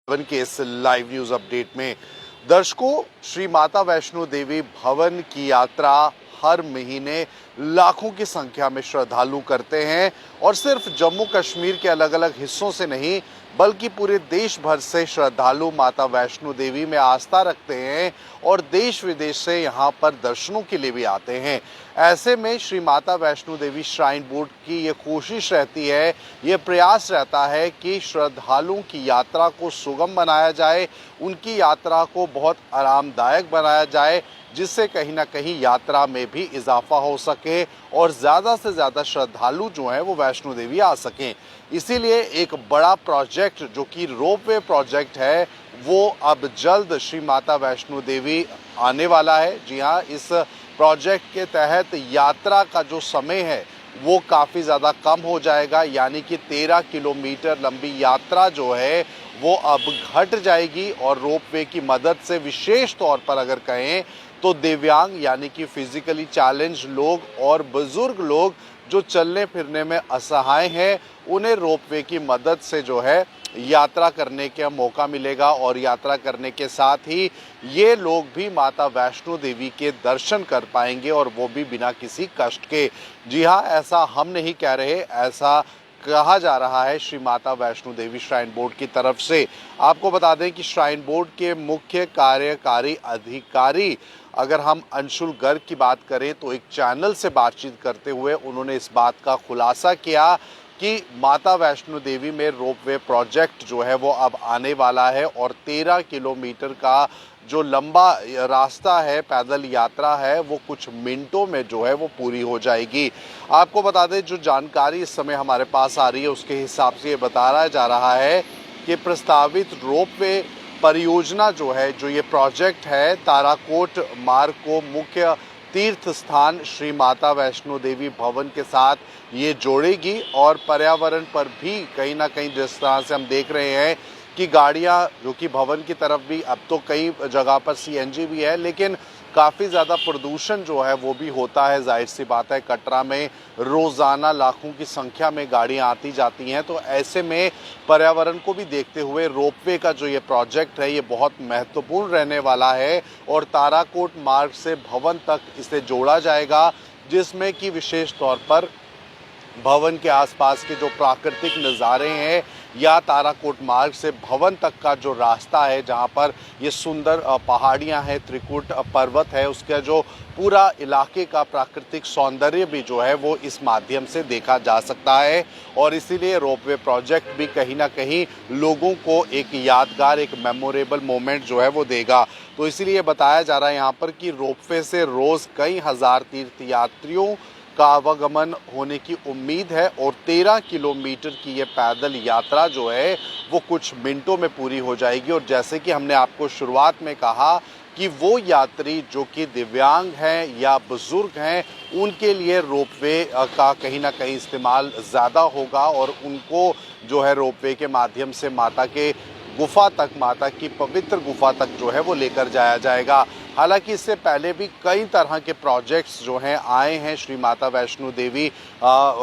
भवन के इस लाइव न्यूज अपडेट में दर्शकों, श्री माता वैष्णो देवी भवन की यात्रा हर महीने लाखों की संख्या में श्रद्धालु करते हैं और सिर्फ जम्मू कश्मीर के अलग अलग हिस्सों से नहीं बल्कि पूरे देश भर से श्रद्धालु माता वैष्णो देवी में आस्था रखते हैं और देश विदेश से यहाँ पर दर्शनों के लिए भी आते हैं। ऐसे में श्री माता वैष्णो देवी श्राइन बोर्ड की ये कोशिश रहती है, ये प्रयास रहता है कि श्रद्धालुओं की यात्रा को सुगम बनाया जाए, उनकी यात्रा को बहुत आरामदायक बनाया जाए, जिससे कहीं ना कहीं यात्रा में भी इजाफा हो सके और ज़्यादा से ज़्यादा श्रद्धालु जो हैं वो वैष्णो देवी आ सकें। इसीलिए एक बड़ा प्रोजेक्ट जो कि रोपवे प्रोजेक्ट है वो अब जल्द श्री माता वैष्णो देवी आने वाला है। जी हाँ, इस प्रोजेक्ट के तहत यात्रा का जो समय है वो काफ़ी ज़्यादा कम हो जाएगा, यानी कि 13 किलोमीटर लंबी यात्रा जो है वो अब घट जाएगी और रोपवे की मदद से, विशेष तौर पर अगर कहें तो दिव्यांग यानी कि फिजिकली चैलेंज लोग और बुजुर्ग लोग जो चलने फिरने में असहाय हैं, उन्हें रोपवे की मदद से जो है यात्रा करने का मौका मिलेगा और यात्रा करने के साथ ही ये लोग भी माता वैष्णो देवी के दर्शन कर पाएंगे और वो भी बिना किसी कष्ट के। जी हाँ, ऐसा हम नहीं कह रहे, ऐसा कहा जा रहा है श्री माता वैष्णो देवी श्राइन बोर्ड की तरफ से। आपको बता दें कि श्राइन बोर्ड के मुख्य कार्यकारी अधिकारी अगर हम अंशुल गर्ग की बात करें तो एक चैनल से बातचीत करते हुए उन्होंने इस बात का खुलासा किया कि माता वैष्णो देवी में रोपवे प्रोजेक्ट जो है वो अब आने वाला है और 13 किलोमीटर का जो लंबा रास्ता है, पैदल यात्रा है, वो कुछ मिनटों में जो है वो पूरी हो जाएगी। आपको बता दें, जो जानकारी इस समय हमारे पास आ रही है उसके हिसाब से ये बताया जा रहा है कि प्रस्तावित रोपवे परियोजना जो है, जो ये प्रोजेक्ट है, ताराकोट मार्ग को मुख्य तीर्थ स्थान श्री माता वैष्णो देवी भवन के साथ ये जोड़ेगी और पर्यावरण पर भी कहीं ना कहीं, जिस तरह से हम देख रहे हैं कि गाड़ियां जो कि भवन की तरफ भी, अब तो कई जगह पर सीएनजी भी है, लेकिन काफ़ी ज़्यादा प्रदूषण जो है वो भी होता है। जाहिर सी बात है, कटरा में रोज़ाना लाखों की संख्या में गाड़ियां आती जाती हैं, तो ऐसे में पर्यावरण को भी देखते हुए रोपवे का जो ये प्रोजेक्ट है ये बहुत महत्वपूर्ण रहने वाला है और ताराकोट मार्ग से भवन तक इसे जोड़ा जाएगा, जिसमें कि विशेष तौर पर भवन के आसपास के जो प्राकृतिक नज़ारे हैं या ताराकोट मार्ग से भवन तक का जो रास्ता है, जहां पर ये सुंदर पहाड़ियां हैं, त्रिकुट पर्वत है, उसका जो पूरा इलाके का प्राकृतिक सौंदर्य भी जो है वो इस माध्यम से देखा जा सकता है और इसीलिए रोपवे प्रोजेक्ट भी कहीं ना कहीं लोगों को एक यादगार, एक मेमोरेबल मोमेंट जो है वो देगा। तो इसीलिए बताया जा रहा है यहाँ पर कि रोपवे से रोज़ कई हज़ार तीर्थयात्रियों का आवागमन होने की उम्मीद है और 13 किलोमीटर की ये पैदल यात्रा जो है वो कुछ मिनटों में पूरी हो जाएगी। और जैसे कि हमने आपको शुरुआत में कहा कि वो यात्री जो कि दिव्यांग हैं या बुजुर्ग हैं, उनके लिए रोपवे का कहीं ना कहीं इस्तेमाल ज़्यादा होगा और उनको जो है रोपवे के माध्यम से माता के गुफा तक, माता की पवित्र गुफा तक जो है वो लेकर जाया जाएगा। हालांकि इससे पहले भी कई तरह के प्रोजेक्ट्स जो हैं आए हैं श्री माता वैष्णो देवी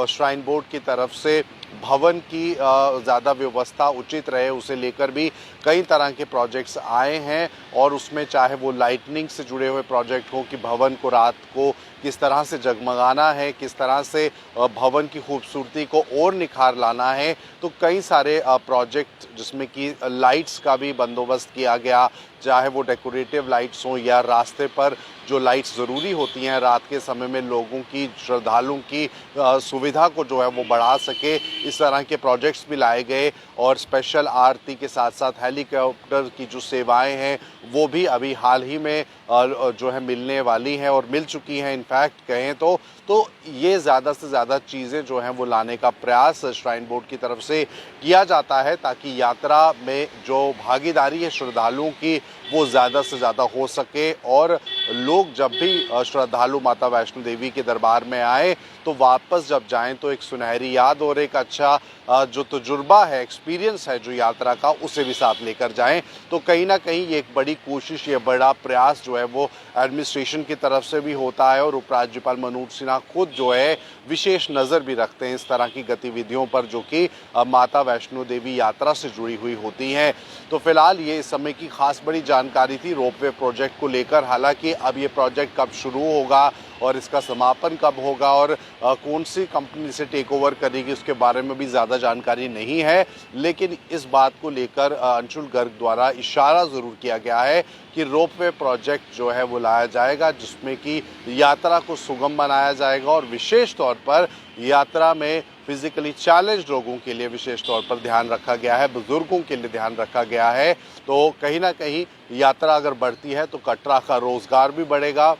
श्राइन बोर्ड की तरफ से। भवन की ज़्यादा व्यवस्था उचित रहे उसे लेकर भी कई तरह के प्रोजेक्ट्स आए हैं और उसमें चाहे वो लाइटनिंग से जुड़े हुए प्रोजेक्ट हो कि भवन को रात को किस तरह से जगमगाना है, किस तरह से भवन की खूबसूरती को और निखार लाना है, तो कई सारे प्रोजेक्ट जिसमें कि लाइट्स का भी बंदोबस्त किया गया, चाहे वो डेकोरेटिव लाइट्स हों या रास्ते पर जो लाइट्स ज़रूरी होती हैं रात के समय में लोगों की, श्रद्धालुओं की सुविधा को जो है वो बढ़ा सके, इस तरह के प्रोजेक्ट्स भी लाए गए और स्पेशल आरती के साथ साथ हेलीकॉप्टर की जो सेवाएं हैं वो भी अभी हाल ही में जो है मिलने वाली हैं और मिल चुकी हैं इनफैक्ट कहें तो ये ज़्यादा से ज़्यादा चीज़ें जो हैं वो लाने का प्रयास श्राइन बोर्ड की तरफ से किया जाता है ताकि यात्रा में जो भागीदारी है श्रद्धालुओं की वो ज़्यादा से ज़्यादा हो सके और लोग जब भी श्रद्धालु माता वैष्णो देवी के दरबार में आए तो वापस जब जाएं तो एक सुनहरी याद और एक अच्छा जो तजुर्बा है, एक्सपीरियंस है जो यात्रा का, उसे भी साथ लेकर जाएं। तो कहीं ना कहीं ये एक बड़ी कोशिश, ये बड़ा प्रयास जो है वो एडमिनिस्ट्रेशन की तरफ से भी होता है और उपराज्यपाल मनोज सिन्हा खुद जो है विशेष नज़र भी रखते हैं इस तरह की गतिविधियों पर जो कि माता वैष्णो देवी यात्रा से जुड़ी हुई होती हैं। तो फिलहाल ये इस समय की खास बड़ी जानकारी थी रोपवे प्रोजेक्ट को लेकर। हालांकि अब ये प्रोजेक्ट कब शुरू होगा और इसका समापन कब होगा और कौन सी कंपनी इसे टेक ओवर करेगी उसके बारे में भी ज़्यादा जानकारी नहीं है, लेकिन इस बात को लेकर अंशुल गर्ग द्वारा इशारा ज़रूर किया गया है कि रोपवे प्रोजेक्ट जो है वो लाया जाएगा जिसमें कि यात्रा को सुगम बनाया जाएगा और विशेष तौर पर यात्रा में फिजिकली चैलेंज लोगों के लिए विशेष तौर पर ध्यान रखा गया है, बुजुर्गों के लिए ध्यान रखा गया है। तो कहीं ना कहीं यात्रा अगर बढ़ती है तो कटरा का रोजगार भी बढ़ेगा,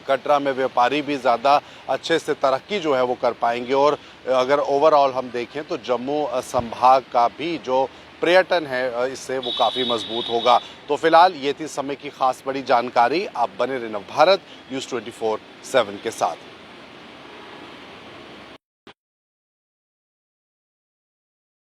कटरा में व्यापारी भी ज़्यादा अच्छे से तरक्की जो है वो कर पाएंगे और अगर ओवरऑल हम देखें तो जम्मू संभाग का भी जो पर्यटन है इससे वो काफ़ी मजबूत होगा। तो फिलहाल ये थी समय की खास बड़ी जानकारी। आप बने रहे नवभारत न्यूज़ 24/7 के साथ।